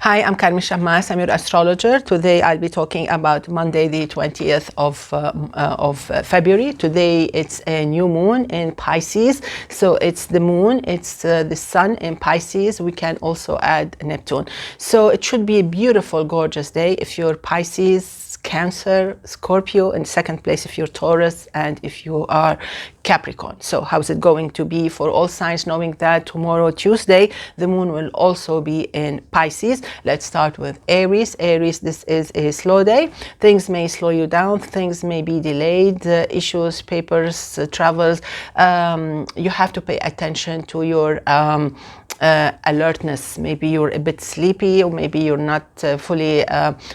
Hi, I'm Carmen Chammas. I'm your astrologer. Today I'll be talking about Monday, the 20th of February. Today it's a new moon in Pisces. So it's the moon, it's the sun in Pisces. We can also add Neptune. So it should be a beautiful, gorgeous day if you're Pisces, Cancer, Scorpio, in second place if you're Taurus, and if you are Capricorn. So how's it going to be for all signs, knowing that tomorrow, Tuesday, the moon will also be in Pisces? Let's start with Aries. Aries, this is a slow day. Things may slow you down. Things may be delayed. Issues, papers, travels. You have to pay attention to your alertness. Maybe you're a bit sleepy, or maybe you're not fully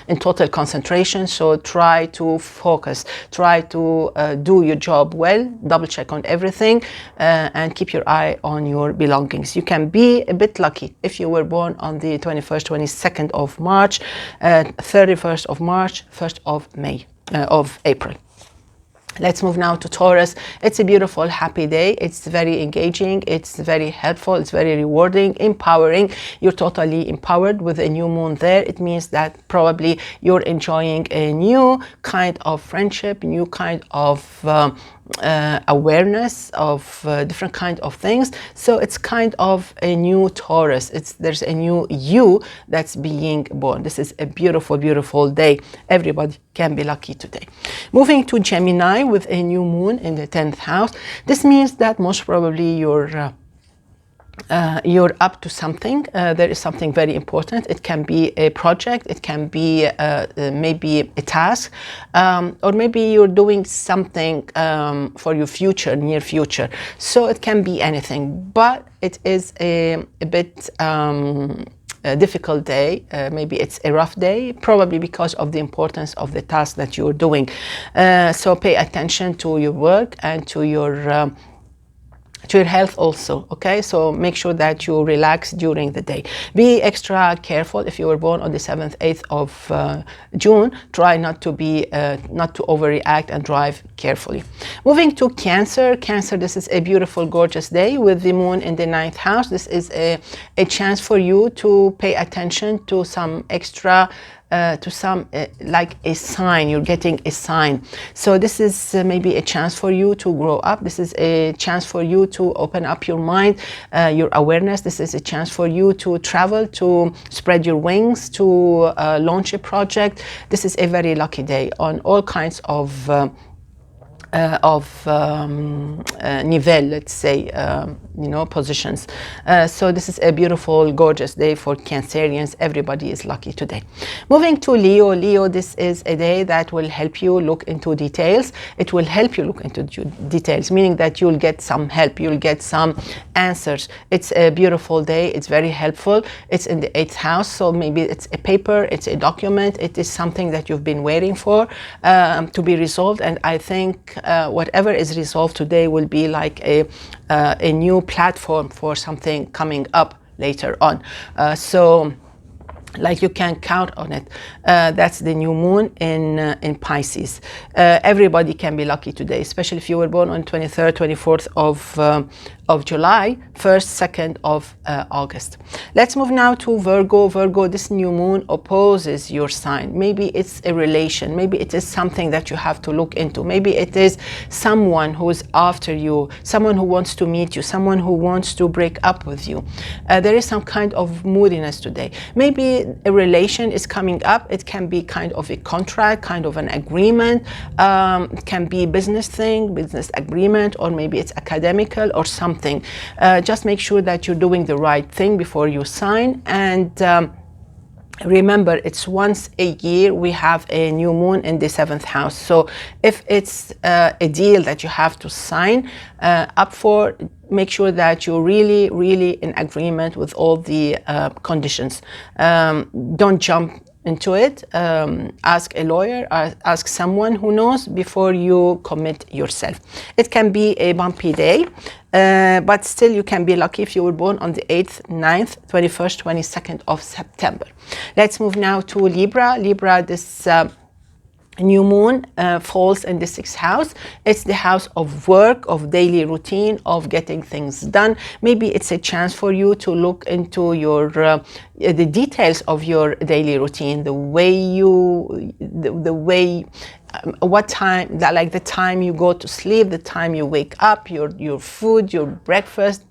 in total concentration. So try to focus, try to do your job well, double check on everything, and keep your eye on your belongings. You can be a bit lucky if you were born on the 21st, 22nd of March, 31st of March, 1st of April. Let's move now to Taurus. It's a beautiful, happy day. It's very engaging. It's very helpful. It's very rewarding, empowering. You're totally empowered with a new moon there. It means that probably you're enjoying a new kind of friendship, new kind of awareness of different kind of things. So it's kind of a new Taurus. There's a new you that's being born. This is a beautiful, beautiful day. Everybody can be lucky today. Moving to Gemini with a new moon in the 10th house. This means that most probably you're up to something. There is something very important. It can be a project, it can be maybe a task, or maybe you're doing something for your future, near future. So it can be anything, but it is a bit a difficult day. Maybe it's a rough day, probably because of the importance of the task that you're doing. So pay attention to your work and to your health also, okay? So make sure that you relax during the day. Be extra careful if you were born on the 7th, 8th of June. Try not to overreact and drive carefully. Moving to Cancer. Cancer, this is a beautiful, gorgeous day with the moon in the 9th house. This is a chance for you to pay attention to some extra like a sign. You're getting a sign. So this is maybe a chance for you to grow up. This is a chance for you to open up your mind, your awareness. This is a chance for you to travel, to spread your wings, to launch a project. This is a very lucky day on all kinds of nivel, let's say, positions. So this is a beautiful, gorgeous day for Cancerians. Everybody is lucky today. Moving to Leo. Leo, this is a day that will help you look into details. It will help you look into details, meaning that you'll get some help, you'll get some answers. It's a beautiful day. It's very helpful. It's in the 8th house, so maybe it's a paper, it's a document, it is something that you've been waiting for to be resolved. And I think whatever is resolved today will be like a new platform for something coming up later on. So like you can count on it. That's the new moon in Pisces. Everybody can be lucky today, especially if you were born on 23rd, 24th of July, 1st, 2nd of August. Let's move now to Virgo. Virgo, this new moon opposes your sign. Maybe it's a relation. Maybe it is something that you have to look into. Maybe it is someone who is after you, someone who wants to meet you, someone who wants to break up with you. There is some kind of moodiness today. Maybe a relation is coming up. It can be kind of a contract, kind of an agreement. It can be business thing, business agreement, or maybe it's academical or something. Just make sure that you're doing the right thing before you sign. And remember, it's once a year we have a new moon in the 7th house. So if it's a deal that you have to sign up for, make sure that you're really, really in agreement with all the conditions. Don't jump into it. Ask a lawyer, ask someone who knows before you commit yourself. It can be a bumpy day, but still you can be lucky if you were born on the 8th, 9th, 21st, 22nd of September. Let's move now to Libra. Libra, this new moon falls in the 6th house. It's the house of work, of daily routine, of getting things done. Maybe it's a chance for you to look into your the details of your daily routine, the way you the way what time, like the time you go to sleep, the time you wake up, your food, your breakfast,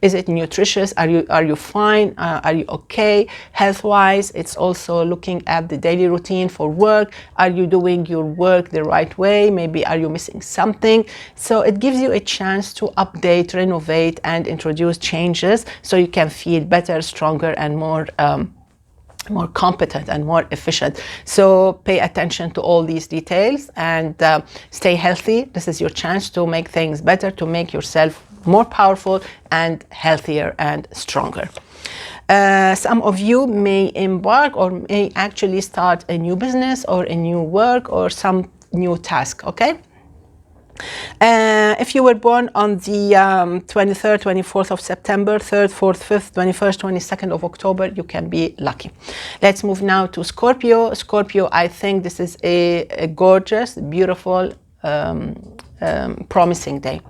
is it nutritious? Are you fine? Are you okay health-wise? It's also looking at the daily routine for work. Are you doing your work the right way? Maybe are you missing something? So it gives you a chance to update, renovate, and introduce changes so you can feel better, stronger, and more competent and more efficient. So pay attention to all these details and stay healthy. This is your chance to make things better, to make yourself more powerful and healthier and stronger. Some of you may embark or may actually start a new business or a new work or some new task, okay? If you were born on the 23rd, 24th of September, 3rd, 4th, 5th, 21st, 22nd of October, you can be lucky. Let's move now to Scorpio. Scorpio, I think this is a gorgeous, beautiful, promising day.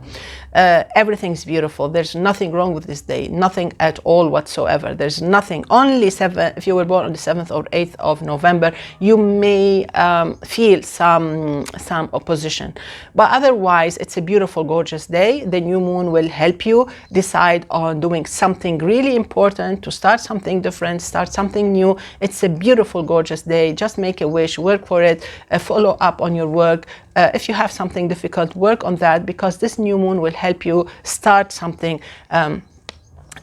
Everything's beautiful. There's nothing wrong with this day, nothing at all whatsoever. There's nothing. Only if you were born on the 7th or 8th of November, you may feel some opposition. But otherwise, it's a beautiful, gorgeous day. The new moon will help you decide on doing something really important, to start something different, start something new. It's a beautiful, gorgeous day. Just make a wish, work for it, follow up on your work. If you have something difficult, work on that, because this new moon will help you start something.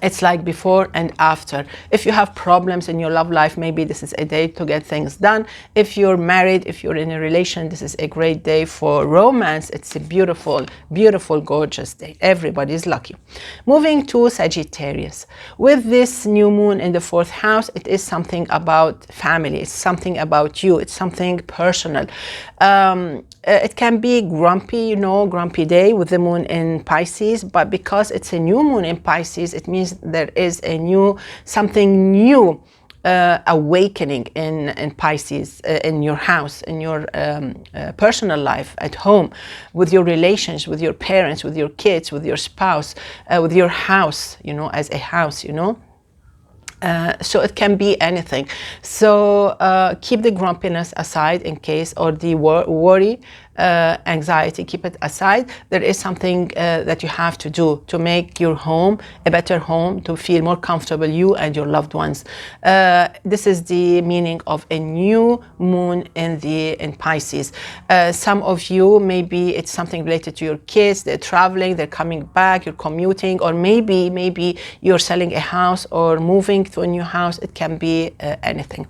It's like before and after. If you have problems in your love life, maybe this is a day to get things done. If you're married, if you're in a relation, this is a great day for romance. It's a beautiful, beautiful, gorgeous day. Everybody's lucky. Moving to Sagittarius. With this new moon in the 4th house, it is something about family. It's something about you. It's something personal. It can be grumpy, grumpy day with the moon in Pisces, but because it's a new moon in Pisces, it means there is something new awakening in Pisces, in your house, in your personal life, at home, with your relations, with your parents, with your kids, with your spouse, with your house, as a house, so it can be anything. So keep the grumpiness aside in case, or the worry, anxiety, keep it aside. There is something that you have to do to make your home a better home, to feel more comfortable, you and your loved ones. This is the meaning of a new moon in Pisces. Some of you, maybe it's something related to your kids. They're traveling, they're coming back, you're commuting, or maybe you're selling a house or moving to a new house. It can be anything.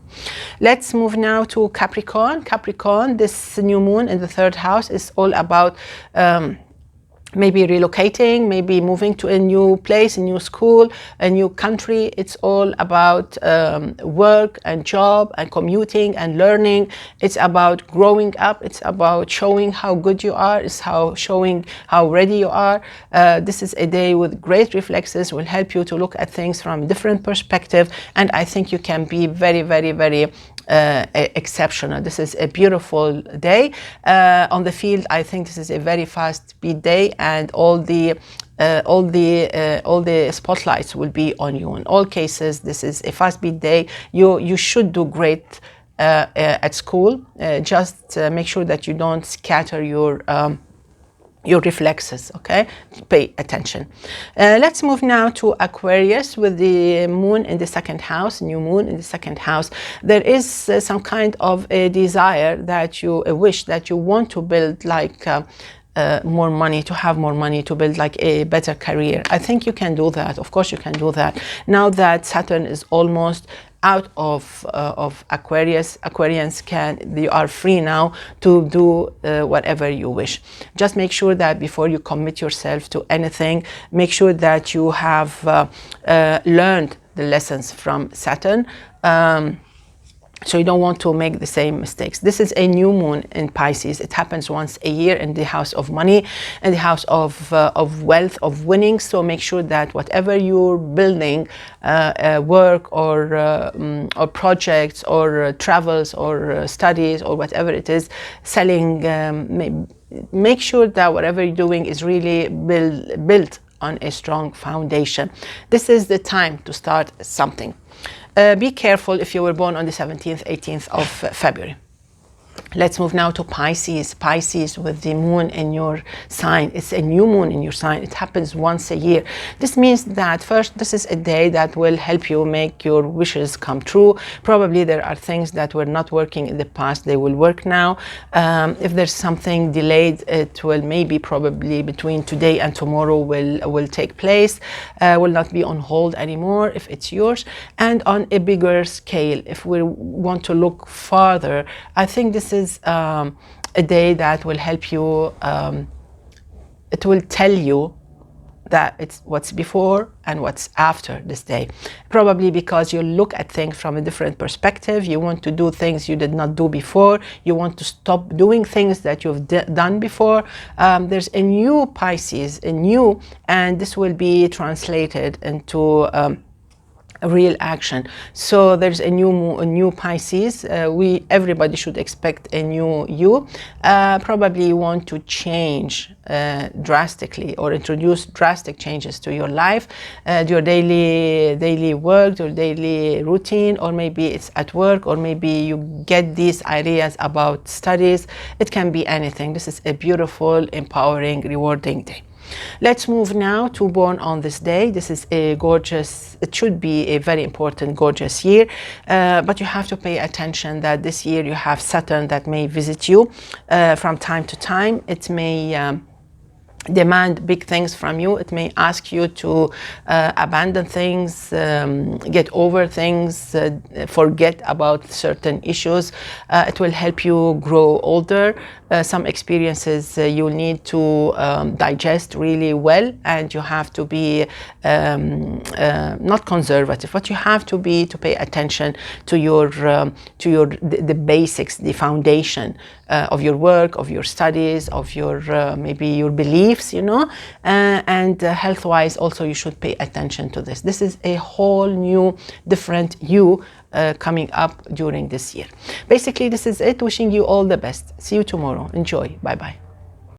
Let's move now to Capricorn. Capricorn, this new moon in the 3rd house is all about maybe relocating, maybe moving to a new place, a new school, a new country. It's all about work and job and commuting and learning. It's about growing up. It's about showing how good you are. It's showing how ready you are. This is a day with great reflexes, will help you to look at things from a different perspective. And I think you can be very, very, very exceptional. This is a beautiful day. On the field, I think this is a very fast speed day, and all the spotlights will be on you. In all cases, this is a fast speed day. You should do great at school. Just make sure that you don't scatter your reflexes, okay? Pay attention. Let's move now to Aquarius with the moon in the 2nd house, new moon in the 2nd house. There is some kind of a desire a wish that you want to build like more money, to have more money, to build like a better career. I think you can do that. Of course you can do that. Now that Saturn is almost out of Aquarius, you are free now to do whatever you wish. Just make sure that before you commit yourself to anything, make sure that you have learned the lessons from Saturn. So you don't want to make the same mistakes. This is a new moon in Pisces. It happens once a year in the house of money, in the house of wealth, of winning. So make sure that whatever you're building, work or projects or travels or studies or whatever it is, selling, make sure that whatever you're doing is really built on a strong foundation. This is the time to start something. Be careful if you were born on the 17th, 18th of February. Let's move now to Pisces. Pisces with the moon in your sign. It's a new moon in your sign. It happens once a year. This means that first, this is a day that will help you make your wishes come true. Probably there are things that were not working in the past. They will work now. If there's something delayed, it will probably between today and tomorrow will take place. Will not be on hold anymore if it's yours. And on a bigger scale, if we want to look farther, I think this is a day that will help you. It will tell you that it's what's before and what's after this day. Probably because you look at things from a different perspective. You want to do things you did not do before. You want to stop doing things that you've done before. There's a new Pisces, and this will be translated into real action. So there's a new Pisces. Everybody should expect a new you. Probably you want to change drastically or introduce drastic changes to your life, your daily work, your daily routine, or maybe it's at work, or maybe you get these ideas about studies. It can be anything. This is a beautiful, empowering, rewarding day. Let's move now to Born on This Day. This is a gorgeous, it should be a very important, gorgeous year, but you have to pay attention that this year you have Saturn that may visit you from time to time. It may demand big things from you. It may ask you to abandon things, get over things, forget about certain issues. It will help you grow older. Some experiences you'll need to digest really well, and you have to be not conservative, but you have to pay attention to the basics, the foundation of your work, of your studies, of your maybe your beliefs, and health-wise also you should pay attention to this. This is a whole new, different you coming up during this year. Basically, this is it. Wishing you all the best. See you tomorrow. Enjoy. Bye-bye.